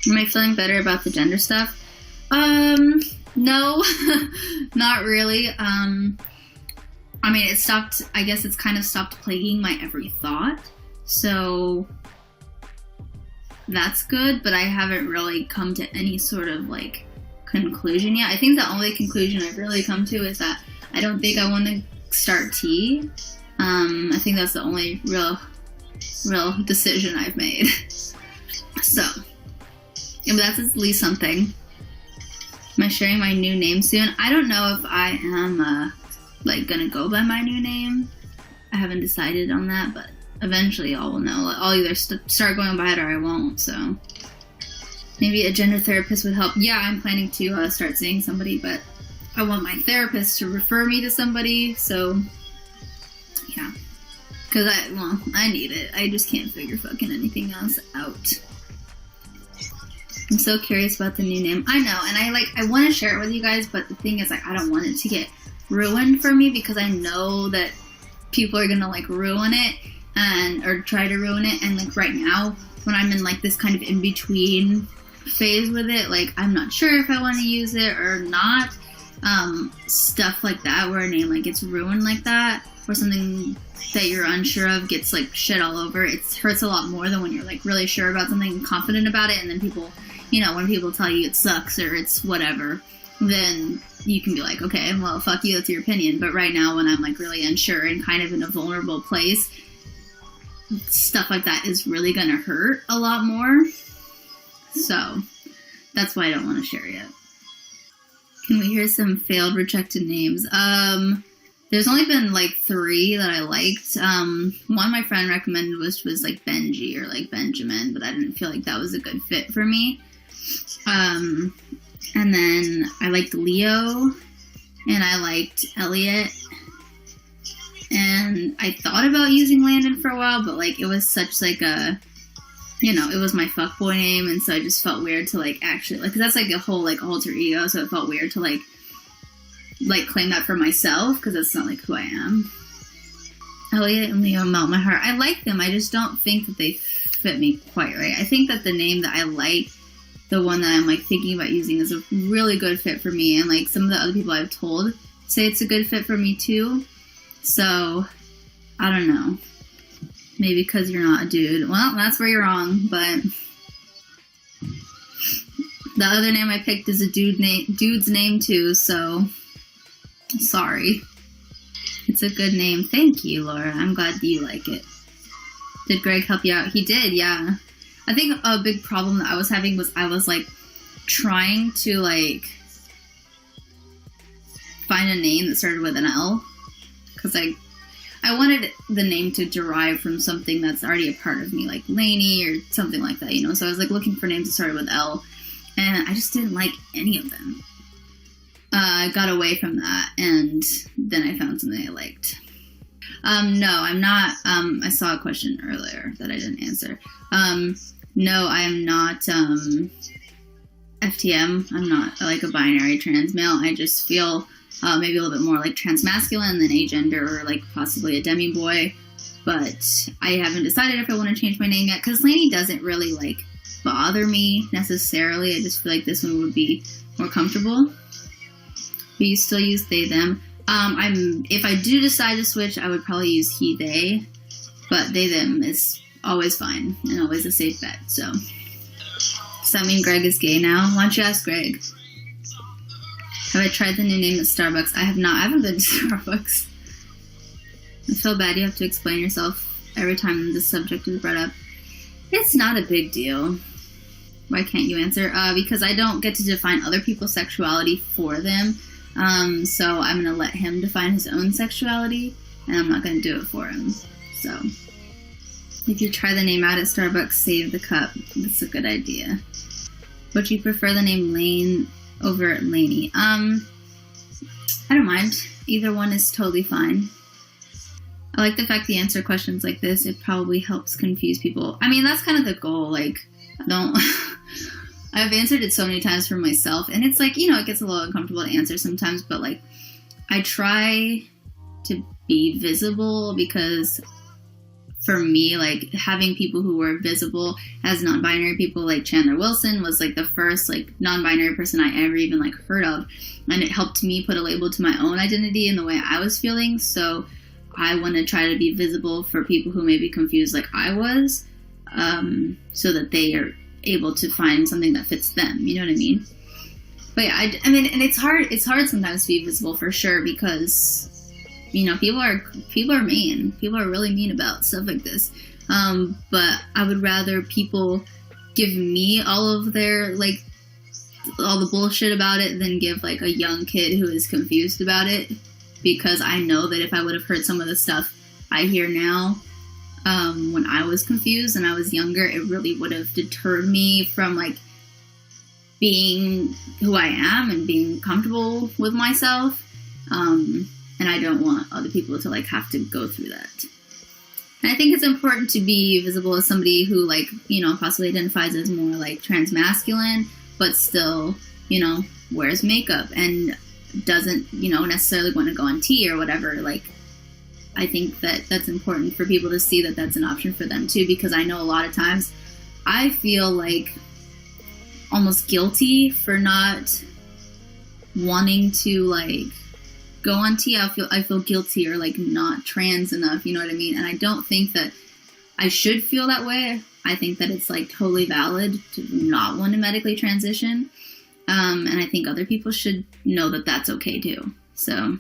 Am I feeling better about the gender stuff? No, not really. I mean, it stopped, I guess it's kind of stopped plaguing my every thought. So that's good, but I haven't really come to any sort of like conclusion yet. I think the only conclusion I've really come to is that I don't think I want to start tea. I think that's the only real decision I've made. So, yeah, but that's at least something. Am I sharing my new name soon? I don't know if I am, like, gonna go by my new name. I haven't decided on that, but eventually I will know. I'll either start going by it or I won't, so. Maybe a gender therapist would help. Yeah, I'm planning to start seeing somebody, but I want my therapist to refer me to somebody, so, yeah. Because I need it. I just can't figure fucking anything else out. I'm so curious about the new name. I know, and I want to share it with you guys, but the thing is, like, I don't want it to get ruined for me because I know that people are gonna like ruin it or try to ruin it. And like right now, when I'm in like this kind of in between phase with it, like I'm not sure if I want to use it or not. Stuff like that, where a name like gets ruined like that, or something that you're unsure of gets like shit all over. It hurts a lot more than when you're like really sure about something and confident about it, and then people, you know, when people tell you it sucks or it's whatever, then you can be like, okay, well, fuck you, that's your opinion. But right now, when I'm like really unsure and kind of in a vulnerable place, stuff like that is really gonna hurt a lot more. So that's why I don't want to share yet. Can we hear some failed rejected names? There's only been like 3 that I liked. One my friend recommended was like Benji or like Benjamin, but I didn't feel like that was a good fit for me. And then I liked Leo, and I liked Elliot, and I thought about using Landon for a while, but like it was such like a, you know, it was my fuckboy name, and so I just felt weird to like actually, like, 'cause that's like a whole like alter ego, so it felt weird to like claim that for myself, because that's not like who I am. Elliot and Leo melt my heart. I like them, I just don't think that they fit me quite right. I think that the name that I like, the one that I'm like thinking about using, is a really good fit for me, and like some of the other people I've told say it's a good fit for me too. So I don't know. Maybe because you're not a dude. Well, that's where you're wrong, but the other name I picked is a dude's name too, so sorry. It's a good name. Thank you, Laura. I'm glad you like it. Did Greg help you out? He did, yeah. I think a big problem that I was having was I was like trying to like find a name that started with an L, because I wanted the name to derive from something that's already a part of me, like Lainey or something like that, you know? So I was like looking for names that started with L, and I just didn't like any of them. I got away from that, and then I found something I liked. No, I'm not, I saw a question earlier that I didn't answer. No, I am not, FTM. I'm not like a binary trans male. I just feel maybe a little bit more like transmasculine than agender, or like possibly a demi-boy. But I haven't decided if I want to change my name yet, because Lainey doesn't really like bother me necessarily. I just feel like this one would be more comfortable. But you still use they, them. If I do decide to switch, I would probably use he, they. But they, them is always fine and always a safe bet, so. Does that mean Greg is gay now? Why don't you ask Greg? Have I tried the new name at Starbucks? I have not. I haven't been to Starbucks. I feel bad you have to explain yourself every time this subject is brought up. It's not a big deal. Why can't you answer? Because I don't get to define other people's sexuality for them. So I'm going to let him define his own sexuality, and I'm not going to do it for him. So if you try the name out at Starbucks, save the cup. That's a good idea. Would you prefer the name Lane over Lainey? I don't mind. Either one is totally fine. I like the fact that you answer questions like this. It probably helps confuse people. I mean, that's kind of the goal. Like, I've answered it so many times for myself, and it's like, you know, it gets a little uncomfortable to answer sometimes, but like, I try to be visible, because for me, like having people who were visible as non-binary people, like Chandler Wilson was like the first like non-binary person I ever even like heard of, and it helped me put a label to my own identity and the way I was feeling. So I want to try to be visible for people who may be confused like I was, so that they are able to find something that fits them. You know what I mean? But yeah, I mean, and it's hard sometimes to be visible for sure, because people are mean. People are really mean about stuff like this. But I would rather people give me all of their, like, all the bullshit about it than give, like, a young kid who is confused about it. Because I know that if I would have heard some of the stuff I hear now, when I was confused and I was younger, it really would have deterred me from, like, being who I am and being comfortable with myself. And I don't want other people to, like, have to go through that. And I think it's important to be visible as somebody who, like, possibly identifies as more, like, transmasculine, but still, wears makeup and doesn't, necessarily want to go on T or whatever. Like, I think that that's important for people to see that that's an option for them, too, because I know a lot of times I feel, like, almost guilty for not wanting to, like, go on T. I feel guilty or like not trans enough, you know what I mean? And I don't think that I should feel that way. I think that it's like totally valid to not want to medically transition. And I think other people should know that that's okay too. So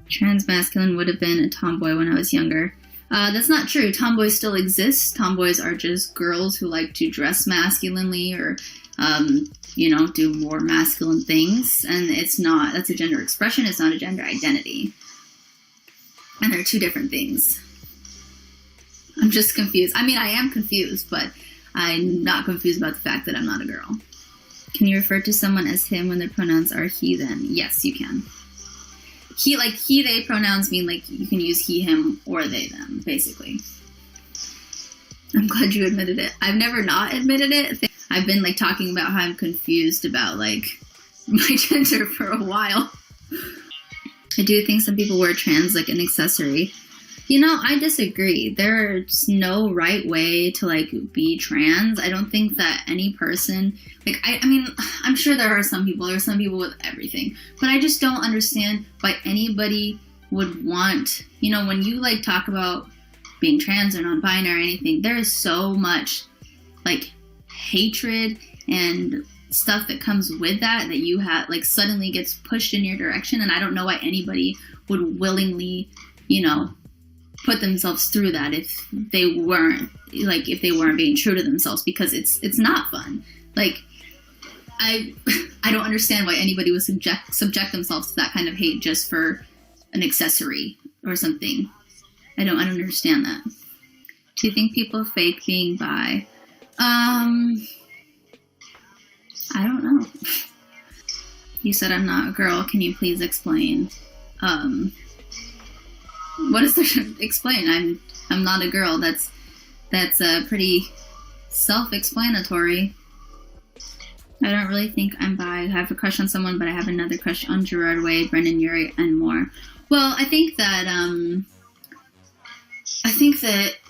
transmasculine would have been a tomboy when I was younger. That's not true. Tomboys still exist. Tomboys are just girls who like to dress masculinely or, do more masculine things. And that's a gender expression. It's not a gender identity. And they're two different things. I'm just confused. I mean, I am confused, but I'm not confused about the fact that I'm not a girl. Can you refer to someone as him when their pronouns are he, them? Yes, you can. He, they pronouns mean, like, you can use he, him, or they, them, basically. I'm glad you admitted it. I've never not admitted it. I've been, like, talking about how I'm confused about, like, my gender for a while. I do think some people wear trans like an accessory. I disagree. There's no right way to, like, be trans. I don't think that any person, like, I mean, I'm sure there are some people with everything, but I just don't understand why anybody would want, when you, like, talk about being trans or non-binary or anything, there is so much, like, hatred and stuff that comes with that you have, like, suddenly gets pushed in your direction, and I don't know why anybody would willingly, put themselves through that if they weren't being true to themselves, because it's not fun. Like, I don't understand why anybody would subject themselves to that kind of hate just for an accessory or something. I don't understand that. Do you think people fake being bi? I don't know. You said I'm not a girl. Can you please explain? What is there to explain? I'm not a girl. That's pretty self-explanatory. I don't really think I'm bi. I have a crush on someone, but I have another crush on Gerard Way, Brendan Urie, and more. Well, I think that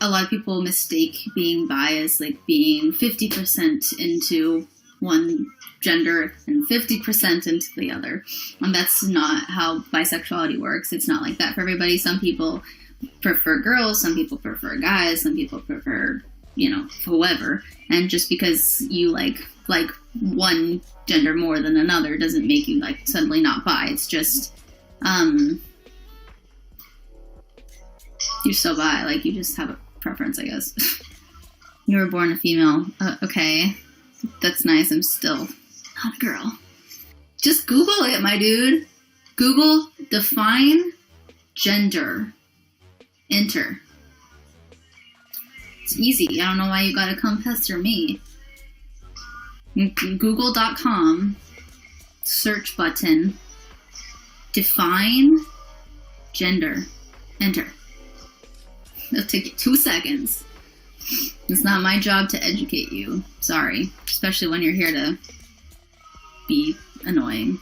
a lot of people mistake being bi as, like, being 50% into one gender and 50% into the other. And that's not how bisexuality works. It's not like that for everybody. Some people prefer girls, some people prefer guys, some people prefer, whoever. And just because you like one gender more than another doesn't make you, like, suddenly not bi. It's just, you're so bi. Like, you just have a preference, I guess. You were born a female. Okay. That's nice. I'm still not a girl. Just Google it, my dude. Google define gender. Enter. It's easy. I don't know why you gotta come pester me. Google.com, search button, define gender. Enter. It'll take you 2 seconds. It's not my job to educate you. Sorry. Especially when you're here to be annoying.